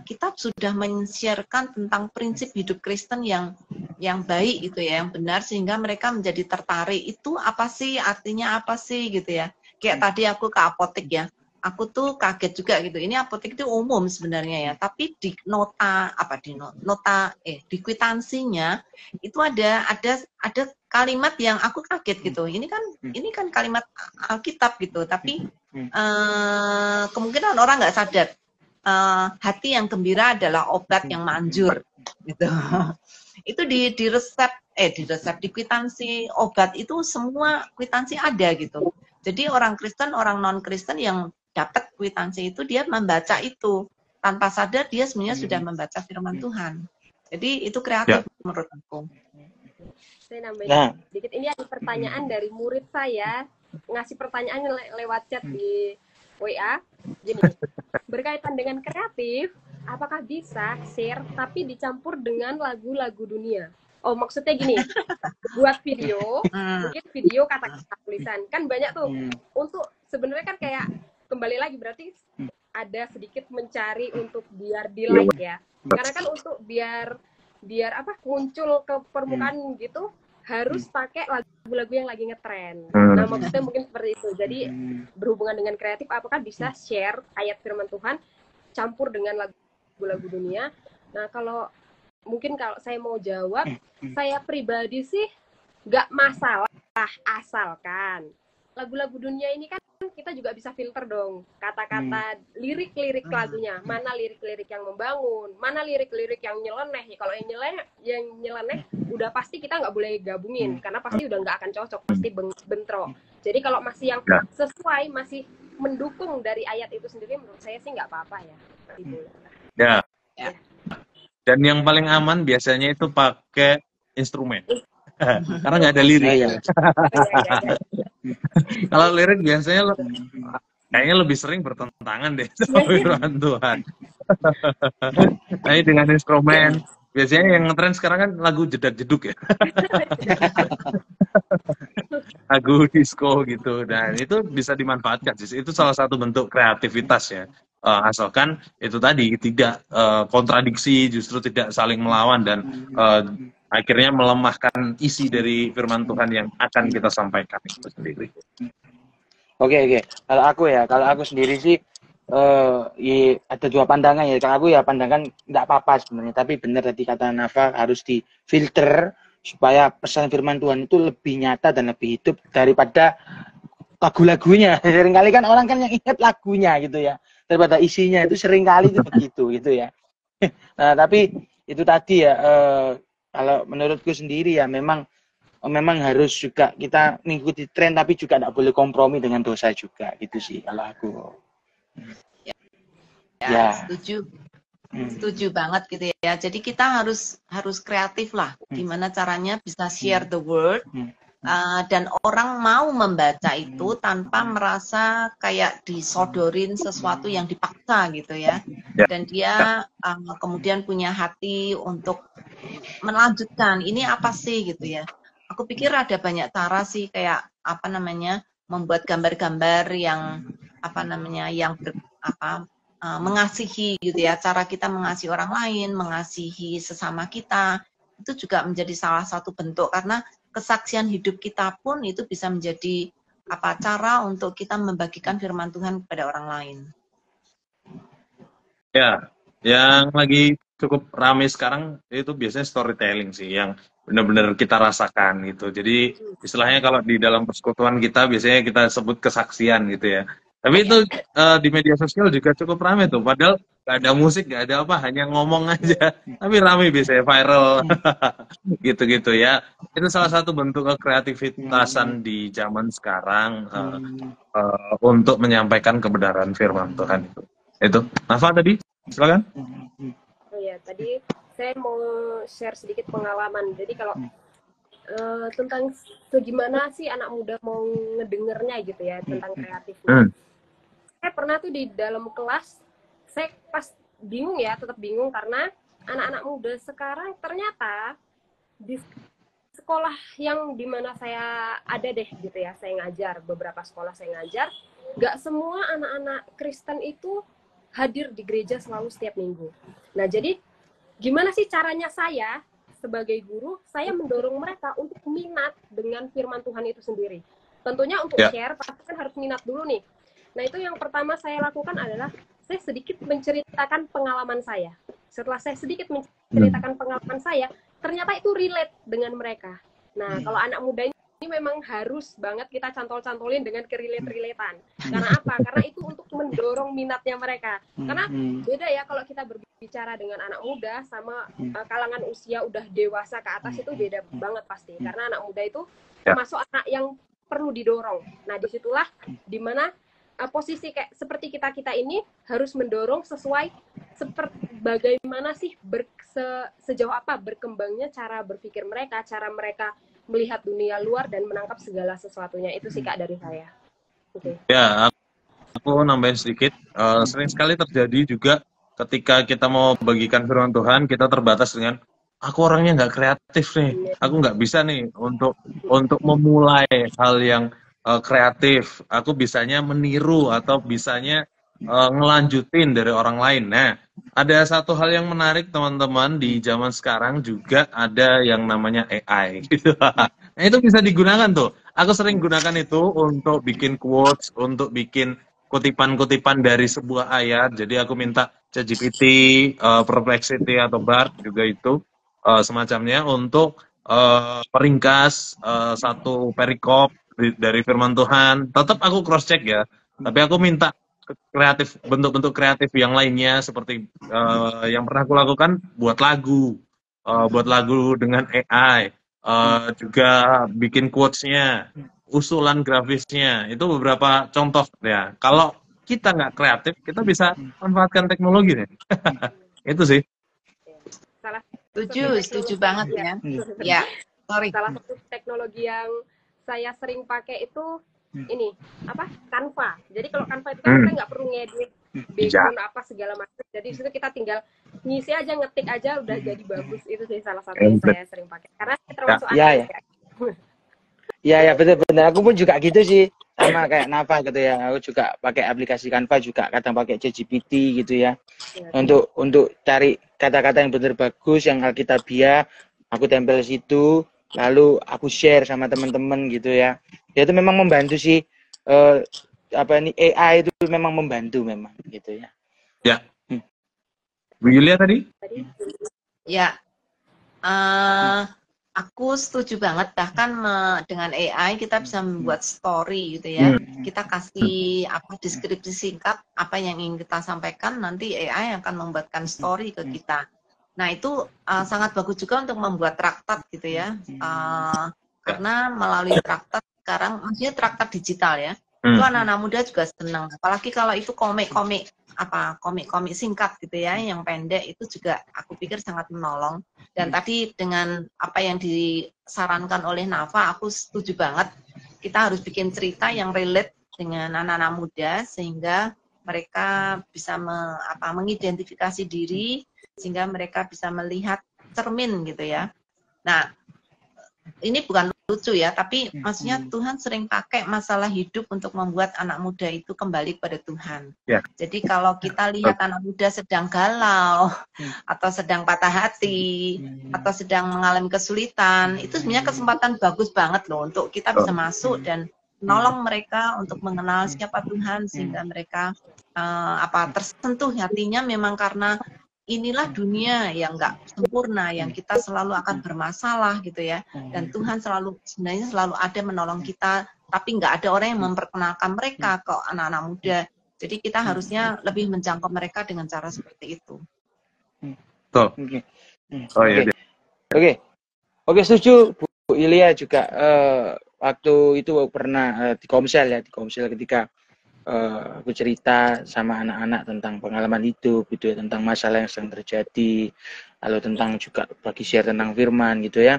kita sudah men-sharekan tentang prinsip hidup Kristen yang baik gitu ya, yang benar, sehingga mereka menjadi tertarik. Itu apa sih, artinya apa sih gitu ya. Kayak tadi aku ke apotek ya, aku tuh kaget juga gitu. Ini apotek itu umum sebenarnya ya, tapi di di kwitansinya itu ada kalimat yang aku kaget gitu. Ini kan kalimat Alkitab gitu, tapi kemungkinan orang nggak sadar. Hati yang gembira adalah obat yang manjur gitu. Itu di resep di kwitansi obat itu semua kwitansi ada gitu. Jadi orang Kristen, orang non Kristen yang dapat kwitansi itu dia membaca itu tanpa sadar dia sebenarnya sudah membaca firman Tuhan. Jadi itu kreatif menurut aku. Saya nambahin sedikit. Ini ada pertanyaan dari murid saya, ngasih pertanyaan lewat chat di WA. Gini, berkaitan dengan kreatif, apakah bisa share tapi dicampur dengan lagu-lagu dunia? Oh, maksudnya gini, buat video, mungkin video kata-kata tulisan. Kan banyak tuh, untuk sebenarnya kan kayak, kembali lagi berarti ada sedikit mencari untuk biar di-like ya. Karena kan untuk biar muncul ke permukaan gitu, harus pakai lagu-lagu yang lagi ngetren. Nah, maksudnya mungkin seperti itu. Jadi, berhubungan dengan kreatif, apakah bisa share ayat firman Tuhan campur dengan lagu-lagu dunia? Nah, kalau saya mau jawab, saya pribadi sih nggak masalah, asalkan lagu-lagu dunia ini kan kita juga bisa filter dong kata-kata lirik-lirik lagunya, mana lirik-lirik yang membangun, mana lirik-lirik yang nyeleneh. Kalau yang nyeleneh udah pasti kita nggak boleh gabungin karena pasti udah nggak akan cocok, pasti bentrok. Jadi kalau masih yang sesuai, masih mendukung dari ayat itu sendiri, menurut saya sih nggak apa-apa ya. Ya. Dan yang paling aman biasanya itu pakai instrumen. Karena nggak ada lirik. Kalau lirik biasanya kayaknya lebih sering bertentangan deh sama firman Tuhan. Tapi dengan instrumen, biasanya yang ngetren sekarang kan lagu jedak-jeduk ya. Lagu disco gitu. Dan itu bisa dimanfaatkan sih. Itu salah satu bentuk kreativitas ya. Asalkan itu tadi tidak kontradiksi, justru tidak saling melawan dan akhirnya melemahkan isi dari firman Tuhan yang akan kita sampaikan itu sendiri. Oke. Kalau aku sendiri sih ada dua pandangan ya. Kalau aku ya pandangan nggak apa-apa sebenarnya, tapi benar tadi kata Nafa, harus difilter supaya pesan firman Tuhan itu lebih nyata dan lebih hidup daripada lagu-lagunya. Seringkali kan orang kan yang ingat lagunya gitu ya, daripada isinya itu seringkali itu begitu gitu ya. Nah, tapi itu tadi ya, Kalau menurutku sendiri ya memang harus juga kita mengikuti tren tapi juga tidak boleh kompromi dengan dosa juga gitu sih kalau aku. Ya, setuju. Setuju banget gitu ya. Jadi kita harus kreatif lah. Gimana caranya bisa share the word dan orang mau membaca itu tanpa merasa kayak disodorin sesuatu yang dipaksa gitu ya. Dan dia kemudian punya hati untuk melanjutkan. Ini apa sih gitu ya. Aku pikir ada banyak cara sih kayak apa namanya membuat gambar-gambar yang apa namanya yang mengasihi gitu ya, cara kita mengasihi orang lain, mengasihi sesama kita, itu juga menjadi salah satu bentuk karena kesaksian hidup kita pun itu bisa menjadi cara untuk kita membagikan firman Tuhan kepada orang lain. Ya, yang lagi cukup ramai sekarang itu biasanya storytelling sih, yang benar-benar kita rasakan gitu. Jadi istilahnya kalau di dalam persekutuan kita biasanya kita sebut kesaksian gitu ya. Tapi itu di media sosial juga cukup ramai tuh. Padahal gak ada musik, gak ada apa, hanya ngomong aja. Tapi ramai biasanya viral, gitu-gitu ya. Itu salah satu bentuk kreativitasan di zaman sekarang untuk menyampaikan kebenaran firman Tuhan itu. Itu, Nafa tadi, silakan. Oh ya, tadi saya mau share sedikit pengalaman. Jadi kalau tentang segimana sih anak muda mau ngedengernya gitu ya tentang kreatifnya. Saya pernah tuh di dalam kelas, saya pas bingung ya, tetap bingung karena anak-anak muda sekarang ternyata di sekolah yang dimana saya ada deh gitu ya, saya ngajar, beberapa sekolah saya ngajar, nggak semua anak-anak Kristen itu hadir di gereja selalu setiap minggu. Nah jadi gimana sih caranya saya sebagai guru, saya mendorong mereka untuk minat dengan firman Tuhan itu sendiri. Tentunya untuk share, pasti kan harus minat dulu nih. Nah itu yang pertama saya lakukan adalah saya sedikit menceritakan pengalaman saya. Setelah saya sedikit menceritakan pengalaman saya, ternyata itu relate dengan mereka. Nah kalau anak muda ini memang harus banget kita cantol-cantolin dengan kerelate-relatean. Karena apa? Karena itu untuk mendorong minatnya mereka. Karena beda ya kalau kita berbicara dengan anak muda sama kalangan usia udah dewasa ke atas itu beda banget pasti. Karena anak muda itu termasuk anak yang perlu didorong. Nah disitulah dimana posisi kayak seperti kita ini harus mendorong sesuai bagaimana sih sejauh apa berkembangnya cara berpikir mereka, cara mereka melihat dunia luar dan menangkap segala sesuatunya. Itu sih Kak dari saya. Okay. Ya, aku nambahin sedikit. Sering sekali terjadi juga ketika kita mau bagikan firman Tuhan, kita terbatas dengan aku orangnya nggak kreatif nih, aku nggak bisa nih untuk memulai hal yang kreatif. Aku bisanya meniru atau bisanya ngelanjutin dari orang lain. Nah, ada satu hal yang menarik teman-teman di zaman sekarang juga ada yang namanya AI. Gitu. Nah, itu bisa digunakan tuh. Aku sering gunakan itu untuk bikin quotes, untuk bikin kutipan-kutipan dari sebuah ayat. Jadi aku minta ChatGPT, Perplexity atau Bard juga itu semacamnya untuk peringkas satu perikop dari firman Tuhan. Tetap aku cross check ya, tapi aku minta kreatif, bentuk-bentuk kreatif yang lainnya seperti yang pernah aku lakukan buat lagu dengan AI, juga bikin quotes-nya, usulan grafisnya, itu beberapa contoh ya. Kalau kita nggak kreatif, kita bisa manfaatkan teknologi nih. Itu sih. Setuju banget ya. Ya, sorry. Salah satu teknologi yang saya sering pakai itu ini Canva. Jadi kalau Canva itu kan kita nggak perlu ngedit background apa segala macam. Jadi di situ kita tinggal ngisi aja, ngetik aja udah jadi bagus. Itu sih salah satu yang saya sering pakai. Karena saya termasuk ya betul-betul. Aku pun juga gitu sih, sama kayak Nafa gitu ya. Aku juga pakai aplikasi Canva, juga kadang pakai ChatGPT gitu ya. Untuk cari kata-kata yang benar bagus, yang alkitabiah, aku tempel situ, lalu aku share sama teman-teman gitu ya. Ya itu memang membantu sih. AI itu memang membantu memang gitu ya. Ya. Bu Yulia tadi? Ya. Aku setuju banget, bahkan dengan AI kita bisa membuat story gitu ya. Kita kasih deskripsi singkat apa yang ingin kita sampaikan, nanti AI akan membuatkan story ke kita. Nah, itu sangat bagus juga untuk membuat traktat gitu ya. Karena melalui traktat sekarang, maksudnya traktat digital ya, itu anak-anak muda juga senang. Apalagi kalau itu komik-komik singkat gitu ya, yang pendek, itu juga aku pikir sangat menolong. Dan tadi dengan apa yang disarankan oleh Nafa, aku setuju banget. Kita harus bikin cerita yang relate dengan anak-anak muda sehingga mereka bisa mengidentifikasi diri, sehingga mereka bisa melihat cermin gitu ya. Nah, ini bukan lucu ya, tapi maksudnya Tuhan sering pakai masalah hidup untuk membuat anak muda itu kembali pada Tuhan. Jadi kalau kita lihat anak muda sedang galau, atau sedang patah hati, atau sedang mengalami kesulitan, itu sebenarnya kesempatan bagus banget loh untuk kita bisa masuk dan menolong mereka untuk mengenal siapa Tuhan, sehingga mereka tersentuh hatinya memang karena inilah dunia yang nggak sempurna, yang kita selalu akan bermasalah gitu ya. Dan Tuhan sebenarnya selalu ada menolong kita, tapi nggak ada orang yang memperkenalkan mereka ke anak-anak muda. Jadi kita harusnya lebih menjangkau mereka dengan cara seperti itu. Oke, setuju Bu Ilya juga. Waktu itu pernah di Komsel ketika aku cerita sama anak-anak tentang pengalaman hidup gitu ya, tentang masalah yang sedang terjadi, lalu tentang juga bagi share tentang firman gitu ya.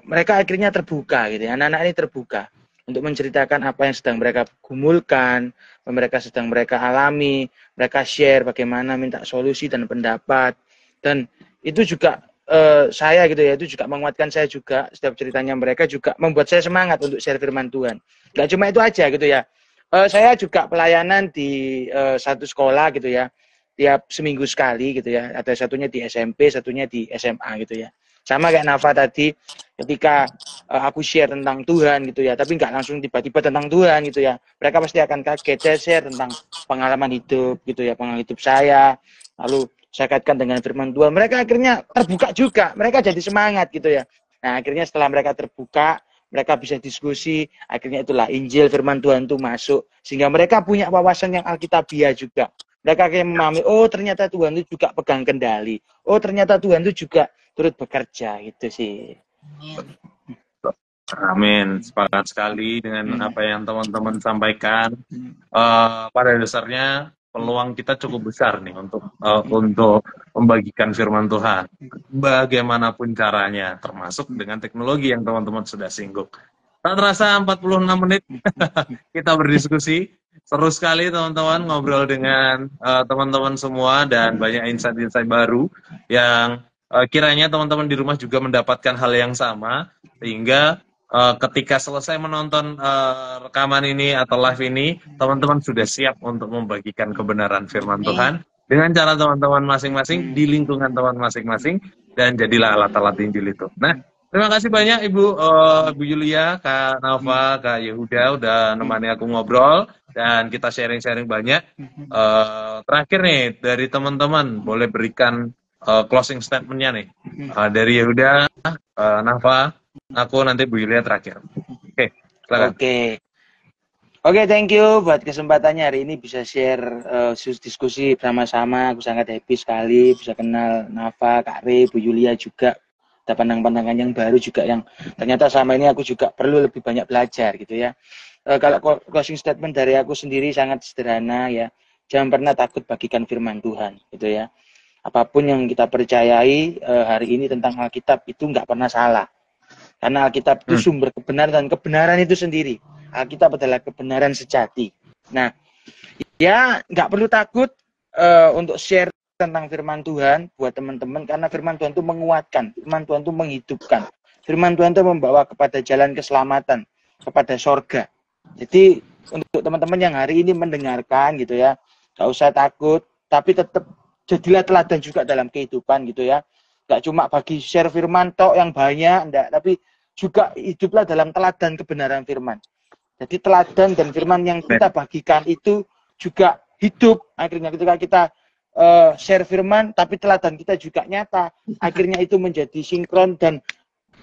Mereka akhirnya terbuka gitu ya, anak-anak ini terbuka untuk menceritakan apa yang sedang mereka gumulkan, mereka sedang mereka alami, mereka share bagaimana minta solusi dan pendapat. Dan itu juga saya gitu ya, itu juga menguatkan saya juga. Setiap ceritanya mereka juga membuat saya semangat untuk share firman Tuhan. Gak cuma itu aja gitu ya. Saya juga pelayanan di satu sekolah gitu ya, tiap seminggu sekali gitu ya. Ada satunya di SMP, satunya di SMA gitu ya. Sama kayak Nafa tadi, ketika aku share tentang Tuhan gitu ya, tapi nggak langsung tiba-tiba tentang Tuhan gitu ya. Mereka pasti akan kaget. Saya share tentang pengalaman hidup gitu ya, pengalaman hidup saya. Lalu saya kaitkan dengan firman Tuhan. Mereka akhirnya terbuka juga. Mereka jadi semangat gitu ya. Nah, akhirnya setelah mereka terbuka, mereka bisa diskusi, akhirnya itulah Injil firman Tuhan itu masuk, sehingga mereka punya wawasan yang alkitabiah juga. Mereka kayak memahami, oh ternyata Tuhan itu juga pegang kendali, oh ternyata Tuhan itu juga turut bekerja, gitu sih. Amin, sepakat sekali dengan apa yang teman-teman sampaikan. Pada dasarnya peluang kita cukup besar nih untuk membagikan firman Tuhan, bagaimanapun caranya, termasuk dengan teknologi yang teman-teman sudah singgung. Tak terasa 46 menit kita berdiskusi, seru sekali teman-teman ngobrol dengan teman-teman semua dan banyak insight-insight baru yang kiranya teman-teman di rumah juga mendapatkan hal yang sama, sehingga ketika selesai menonton rekaman ini atau live ini, teman-teman sudah siap untuk membagikan kebenaran firman Tuhan dengan cara teman-teman masing-masing di lingkungan teman masing-masing, dan jadilah alat-alat Injil itu. Nah, terima kasih banyak Ibu Yulia, Kak Nafa, Kak Yehuda udah nemani aku ngobrol dan kita sharing-sharing banyak. Terakhir nih dari teman-teman boleh berikan closing statement-nya nih. Dari Yehuda, Nafa, aku nanti Bu Yulia terakhir. Oke, silakan. Oke, thank you buat kesempatannya hari ini bisa share diskusi bersama-sama. Aku sangat happy sekali bisa kenal Nafa, Kak Re, Bu Yulia juga. Ada pandangan-pandangan yang baru juga yang ternyata selama ini aku juga perlu lebih banyak belajar gitu ya. Kalau closing statement dari aku sendiri sangat sederhana ya. Jangan pernah takut bagikan firman Tuhan gitu ya. Apapun yang kita percayai hari ini tentang Alkitab itu nggak pernah salah. Karena Alkitab itu sumber kebenaran, dan kebenaran itu sendiri. Alkitab adalah kebenaran sejati. Nah, ya nggak perlu takut untuk share tentang firman Tuhan buat teman-teman, karena firman Tuhan itu menguatkan, firman Tuhan itu menghidupkan, firman Tuhan itu membawa kepada jalan keselamatan, kepada sorga. Jadi untuk teman-teman yang hari ini mendengarkan gitu ya, nggak usah takut, tapi tetap jadilah teladan juga dalam kehidupan gitu ya. Nggak cuma bagi share firman tok yang banyak, enggak, tapi juga hiduplah dalam teladan kebenaran firman. Jadi teladan dan firman yang kita bagikan itu juga hidup. Akhirnya ketika kita share firman, tapi teladan kita juga nyata. Akhirnya itu menjadi sinkron dan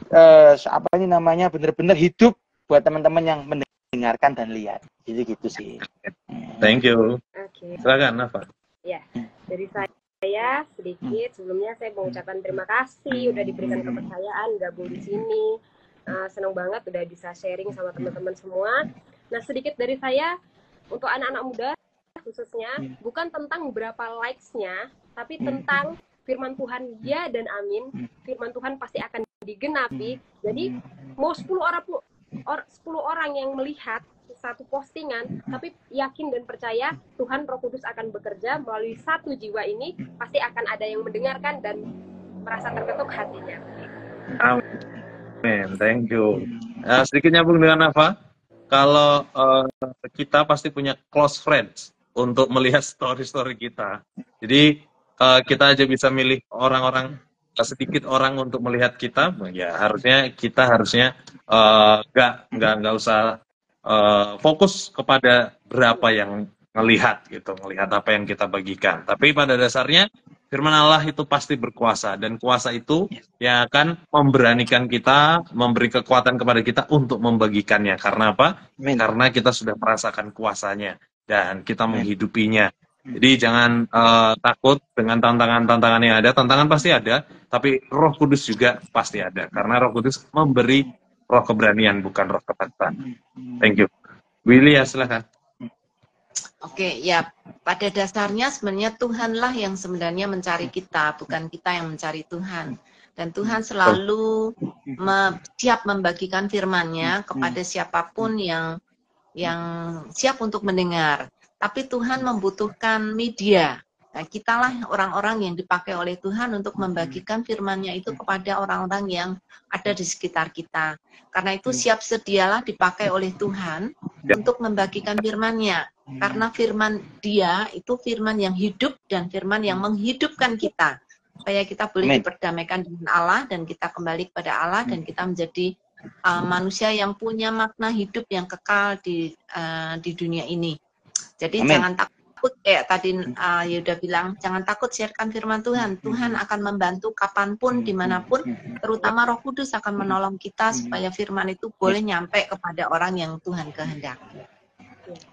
benar-benar hidup buat teman-teman yang mendengarkan dan lihat. Jadi gitu sih. Thank you. Silakan Nafa. Ya, dari saya saya sedikit. Sebelumnya saya mengucapkan terima kasih udah diberikan kepercayaan gabung di sini. Senang banget udah bisa sharing sama teman-teman semua. Nah, sedikit dari saya untuk anak-anak muda khususnya, bukan tentang berapa likes-nya, tapi tentang firman Tuhan ya dan amin. Firman Tuhan pasti akan digenapi. Jadi mau 10 orang yang melihat satu postingan, tapi yakin dan percaya Tuhan Roh Kudus akan bekerja melalui satu jiwa ini, pasti akan ada yang mendengarkan dan merasa terketuk hatinya. Amin, thank you. Sedikit nyambung dengan apa? Kalau kita pasti punya close friends untuk melihat story-story kita. Jadi kita aja bisa milih orang-orang, sedikit orang untuk melihat kita, ya kita harusnya nggak usah fokus kepada berapa yang ngelihat apa yang kita bagikan. Tapi pada dasarnya firman Allah itu pasti berkuasa, dan kuasa itu yang akan memberanikan kita, memberi kekuatan kepada kita untuk membagikannya. Karena apa? Karena kita sudah merasakan kuasanya dan kita menghidupinya. Jadi jangan takut dengan tantangan-tantangan yang ada. Tantangan pasti ada, tapi Roh Kudus juga pasti ada. Karena Roh Kudus memberi roh keberanian, bukan roh ketakutan. Thank you. Willy, ya silakan. Oke, ya pada dasarnya sebenarnya Tuhanlah yang sebenarnya mencari kita, bukan kita yang mencari Tuhan. Dan Tuhan selalu siap membagikan firman-Nya kepada siapapun yang siap untuk mendengar. Tapi Tuhan membutuhkan media. Nah, kitalah orang-orang yang dipakai oleh Tuhan untuk membagikan firman-Nya itu kepada orang-orang yang ada di sekitar kita. Karena itu siap sedialah dipakai oleh Tuhan untuk membagikan firman-Nya. Karena firman Dia itu firman yang hidup dan firman yang menghidupkan kita. Supaya kita boleh diperdamaikan dengan Allah dan kita kembali kepada Allah dan kita menjadi manusia yang punya makna hidup yang kekal di dunia ini. Jadi jangan takut. Tadi Yuda bilang, jangan takut sharekan firman Tuhan. Tuhan akan membantu kapanpun, dimanapun, terutama Roh Kudus akan menolong kita supaya firman itu boleh nyampe kepada orang yang Tuhan kehendaki.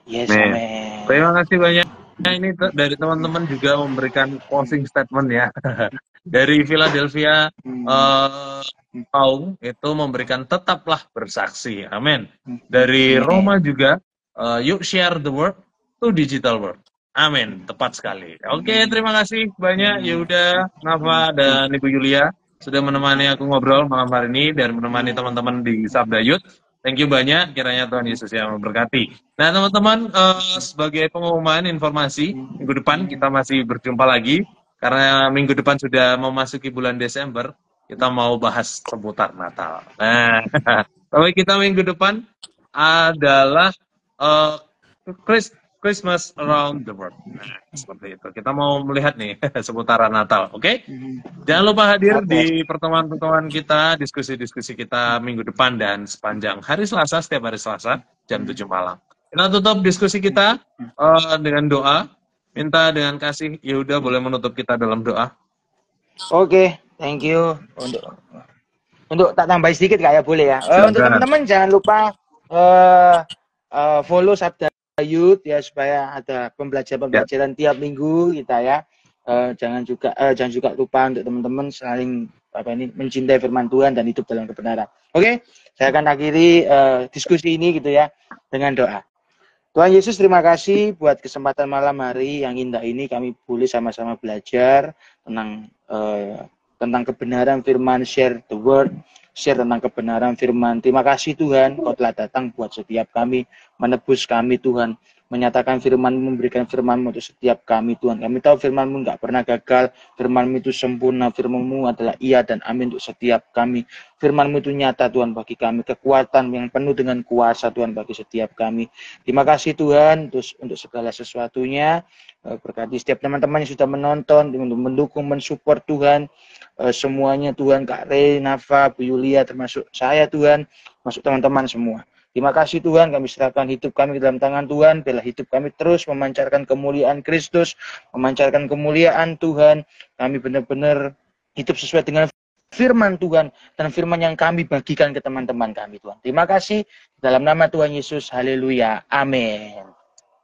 Yes, amen. Terima kasih banyak. Ini dari teman-teman juga memberikan closing statement ya. Dari Philadelphia Paung itu memberikan tetaplah bersaksi. Amin. Dari Roma juga, yuk share the word to digital world. Amin, tepat sekali. Oke, terima kasih banyak Yehuda, Nafa, dan Ibu Yulia sudah menemani aku ngobrol malam hari ini dan menemani teman-teman di Sabda Youth. Thank you banyak, kiranya Tuhan Yesus yang memberkati. Nah teman-teman, sebagai pengumuman informasi, minggu depan kita masih berjumpa lagi, karena minggu depan sudah memasuki bulan Desember, kita mau bahas seputar Natal. Nah, tapi kita minggu depan adalah Christmas around the world. Nah, seperti itu. Kita mau melihat nih seputaran Natal, oke? Jangan lupa hadir di pertemuan-pertemuan kita, diskusi-diskusi kita minggu depan dan sepanjang hari Selasa, setiap hari Selasa, jam 7 malam. Kita tutup diskusi kita dengan doa. Minta dengan kasih, Yehuda boleh menutup kita dalam doa. Oke, thank you. Untuk tak tambah sedikit Kak ya, boleh ya. Untuk teman-teman jangan lupa follow Sabda Youth ya, supaya ada pembelajaran tiap minggu kita ya. Jangan juga lupa untuk teman-teman saling mencintai firman Tuhan dan hidup dalam kebenaran. Oke, saya akan akhiri diskusi ini gitu ya dengan doa. Tuhan Yesus, terima kasih buat kesempatan malam hari yang indah ini, kami boleh sama-sama belajar tentang kebenaran firman, share the word, share tentang kebenaran firman. Terima kasih Tuhan, Kau telah datang buat setiap kami, menebus kami Tuhan, menyatakan firman-Mu, memberikan firman-Mu untuk setiap kami Tuhan. Kami tahu firman-Mu nggak pernah gagal, firman-Mu itu sempurna, firman-Mu adalah iya dan amin untuk setiap kami. Firman-Mu itu nyata Tuhan bagi kami, kekuatan yang penuh dengan kuasa Tuhan bagi setiap kami. Terima kasih Tuhan untuk segala sesuatunya. Berkati setiap teman-teman yang sudah menonton, mendukung, mensupport Tuhan. Semuanya Tuhan, Kak Rey, Nafa, Bu Yulia, termasuk saya Tuhan, masuk teman-teman semua. Terima kasih Tuhan, kami serahkan hidup kami ke dalam tangan Tuhan, biarlah hidup kami terus memancarkan kemuliaan Kristus, memancarkan kemuliaan Tuhan. Kami benar-benar hidup sesuai dengan firman Tuhan dan firman yang kami bagikan ke teman-teman kami Tuhan. Terima kasih, dalam nama Tuhan Yesus, haleluya, amin.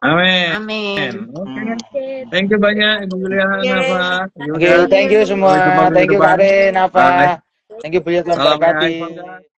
Amin. Amin. Oke. Oke, Thank you banyak Ibu Julia, Oke. Nafa. Oke, thank you semua. Sampai jumpa minggu Thank you depan. Kak Ren, Bye. Nafa. Thank you, beliau Tuhan Salam ya, berkati. iPhone, guys.